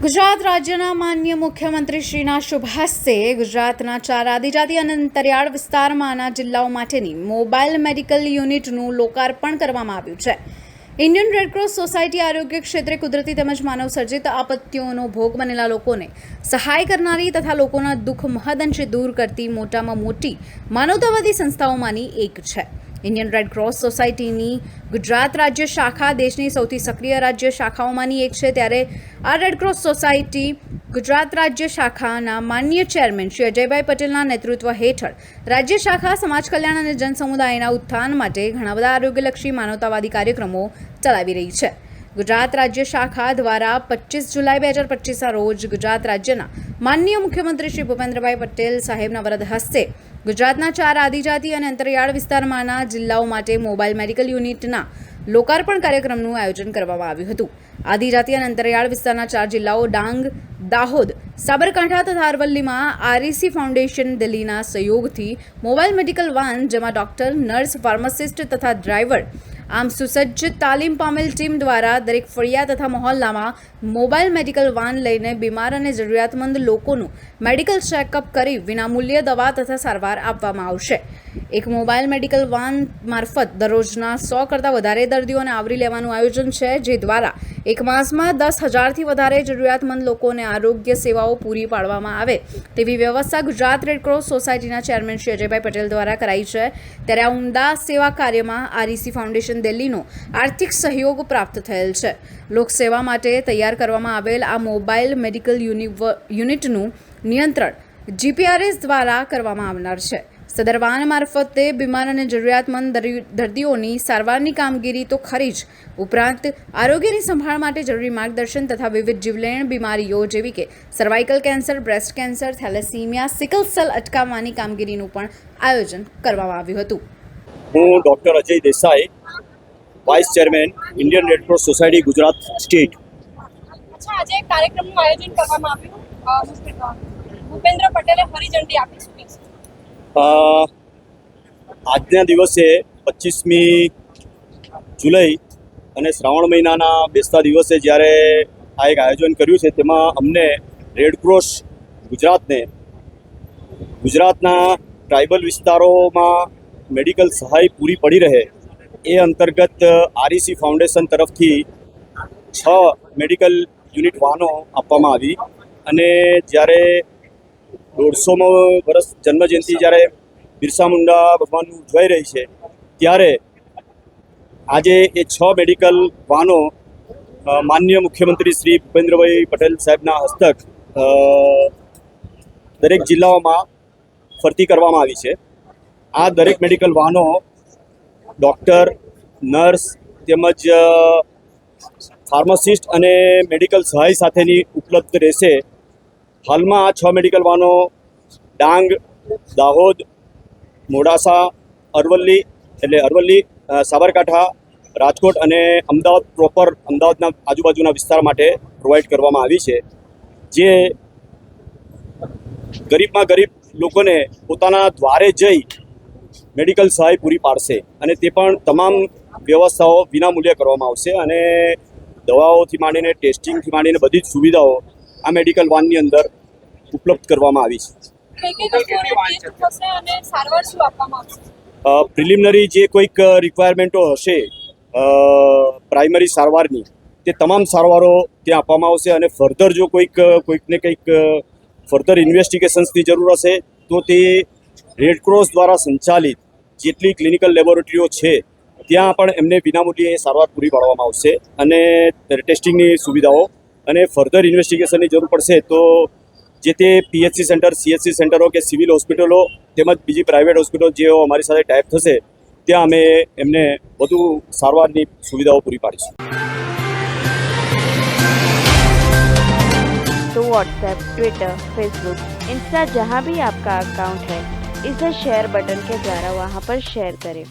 ગુજરાત રાજ્યના માન્ય મુખ્યમંત્રીશ્રીના શુભ હસ્તે ગુજરાતના 4 આદિજાતિ અને અંતરિયાળ વિસ્તારમાંના જિલ્લાઓ માટેની મોબાઈલ મેડિકલ યુનિટનું લોકાર્પણ કરવામાં આવ્યું છે. ઇન્ડિયન રેડક્રોસ સોસાયટી આરોગ્ય ક્ષેત્રે કુદરતી તેમજ માનવસર્જિત આપત્તિઓનો ભોગ બનેલા લોકોને સહાય કરનારી તથા લોકોના દુઃખ મહદઅંશે દૂર કરતી મોટામાં મોટી માનવતાવાદી સંસ્થાઓમાંની એક છે. ઇન્ડિયન રેડક્રોસ સોસાયટીની ગુજરાત રાજ્ય શાખા દેશની સૌથી સક્રિય રાજ્ય શાખાઓમાંની એક છે. ત્યારે આ રેડક્રોસ સોસાયટી ગુજરાત રાજ્ય શાખાના માન્ય ચેરમેન શ્રી અજયભાઈ પટેલના નેતૃત્વ હેઠળ રાજ્ય શાખા સમાજ કલ્યાણ અને જનસમુદાયના ઉત્થાન માટે ઘણા બધા આરોગ્યલક્ષી માનવતાવાદી કાર્યક્રમો ચલાવી રહી છે. ગુજરાત રાજ્ય શાખા દ્વારા 25 જુલાઈ 2025ના રોજ ગુજરાત રાજ્યના માનનીય મુખ્યમંત્રી શ્રી ભૂપેન્દ્રભાઈ પટેલ સાહેબના વરદ હસ્તે ગુજરાતના 4 આદિજાતિ અને અંતરિયાળ વિસ્તારમાંના જિલ્લાઓ માટે મોબાઈલ મેડિકલ યુનિટના લોકાર્પણ કાર્યક્રમનું આયોજન કરવામાં આવ્યું હતું. આદિજાતિ અને અંતરિયાળ વિસ્તારના 4 જિલ્લાઓ ડાંગ, દાહોદ, સાબરકાંઠા તથા અરવલ્લીમાં આરઈસી ફાઉન્ડેશન દિલ્હીના સહયોગથી મોબાઈલ મેડિકલ વાન, જેમાં ડોક્ટર, નર્સ, ફાર્માસિસ્ટ તથા ડ્રાઈવર આમ સુસજ્જ તાલીમ પામેલ ટીમ દ્વારા દરેક ફળિયા તથા મહોલ્લામાં મોબાઈલ મેડિકલ વાન લઈને બીમાર અને જરૂરિયાતમંદ લોકોનું મેડિકલ ચેકઅપ કરી વિનામૂલ્યે દવા તથા સારવાર આપવામાં આવશે. એક મોબાઈલ મેડિકલ વાન મારફત દરરોજના 100 કરતાં વધારે દર્દીઓને આવરી લેવાનું આયોજન છે, જે દ્વારા એક માસમાં 10,000થી વધારે જરૂરિયાતમંદ લોકોને આરોગ્ય સેવાઓ પૂરી પાડવામાં આવે તેવી વ્યવસ્થા ગુજરાત રેડક્રોસ સોસાયટીના ચેરમેન શ્રી અજયભાઈ પટેલ દ્વારા કરાઈ છે. ત્યારે આ ઉમદા સેવા કાર્યમાં આરઈસી ફાઉન્ડેશન દિલ્હીનો આર્થિક સહયોગ પ્રાપ્ત થયેલ છે. લોકસેવા માટે તૈયાર કરવામાં આવેલ આ મોબાઈલ મેડિકલ યુનિટનું નિયંત્રણ જીપીઆરએસ દ્વારા કરવામાં આવનાર છે. સદર વાન મારફતે બીમાર અને જરૂરિયાતમંદ દર્દીઓની સારવારની કામગીરી તો ખરી જ, ઉપરાંત આરોગ્યની સંભાળ માટે જરૂરી માર્ગદર્શન તથા વિવિધ જીવલેણ બીમારીઓ જેવી કે cervical cancer, breast cancer, thalassemia, sickle cell અટકાવવાની કામગીરીનું પણ આયોજન કરવામાં આવ્યું હતું. હું doctor Ajay Desai, vice chairman Indian Red Cross society Gujarat state. આજે એક કાર્યક્રમનું આયોજન કરવામાં આવ્યું. ભૂપેન્દ્ર પટેલે હરિઝંડી આપી શું કહેશો? આજના દિવસે 25મી જુલાઈ અને શ્રાવણ મહિનાના બેસતા દિવસે જ્યારે આ એક આયોજન કર્યું છે, તેમાં અમને રેડક્રોસ ગુજરાતને ગુજરાતના ટ્રાઇબલ વિસ્તારોમાં મેડિકલ સહાય પૂરી પડી રહે એ અંતર્ગત આરઈસી ફાઉન્ડેશન તરફથી 6 મેડિકલ યુનિટ વાહનો આપવામાં આવી. અને જ્યારે 150મો વર્ષ જન્મજયંતિ જ્યારે બિરસા મુંડા ભગવાનનું ઉજવાઈ રહી છે, ત્યારે આજે એ 6 મેડિકલ વાહનો માનનીય મુખ્યમંત્રી શ્રી ભૂપેન્દ્રભાઈ પટેલ સાહેબના હસ્તક દરેક જિલ્લાઓમાં ફરતી કરવામાં આવી છે. આ દરેક મેડિકલ વાહનો ડૉક્ટર, નર્સ તેમજ ફાર્માસિસ્ટ અને મેડિકલ સહાય સાથેની ઉપલબ્ધ રહેશે. હાલમાં આ 6 મેડિકલ વાહનો ડાંગ, દાહોદ, મોડાસા, અરવલ્લી, સાબરકાંઠા, રાજકોટ અને અમદાવાદ પ્રોપર, અમદાવાદના આજુબાજુના વિસ્તાર માટે પ્રોવાઈડ કરવામાં આવી છે, જે ગરીબમાં ગરીબ લોકોને પોતાના દ્વારે જઈ મેડિકલ સહાય પૂરી પાડશે. અને તે પણ તમામ વ્યવસ્થાઓ વિનામૂલ્યે કરવામાં આવશે. અને દવાઓથી માંડીને ટેસ્ટિંગથી માંડીને બધી જ સુવિધાઓ આ મેડિકલ વાનની અંદર ઉપલબ્ધ કરવામાં આવી છે. પ્રિલિમિનરી જે કોઈક રિક્વાયરમેન્ટો હશે પ્રાઇમરી સારવારની, તે તમામ સારવારો ત્યાં આપવામાં આવશે. અને ફર્ધર જો કોઈકને કંઈક ફર્ધર ઇન્વેસ્ટિગેશન્સની જરૂર હશે તો તે રેડક્રોસ દ્વારા સંચાલિત જેટલી ક્લિનિકલ લેબોરેટરીઓ છે ત્યાં પણ એમને વિનામૂલ્યે સારવાર પૂરી પાડવામાં આવશે. અને ટેસ્ટિંગની સુવિધાઓ અને ફર્ધર ઇન્વેસ્ટિગેશનની જરૂર પડશે તો જે તે પીએચસી સેન્ટર, સીએચસી સેન્ટરો કે સિવિલ હોસ્પિટલો તેમજ બીજી પ્રાઇવેટ હોસ્પિટલો જેઓ અમારી સાથે ટાઈપ થશે, ત્યાં અમે એમને વધુ સારવારની સુવિધાઓ પૂરી પાડીશું. तो व्हाट्सएप, ट्विटर, फेसबुक, इंस्टा जहाँ भी आपका अकाउंट है, इसे शेयर बटन के द्वारा वहाँ पर शेयर करें.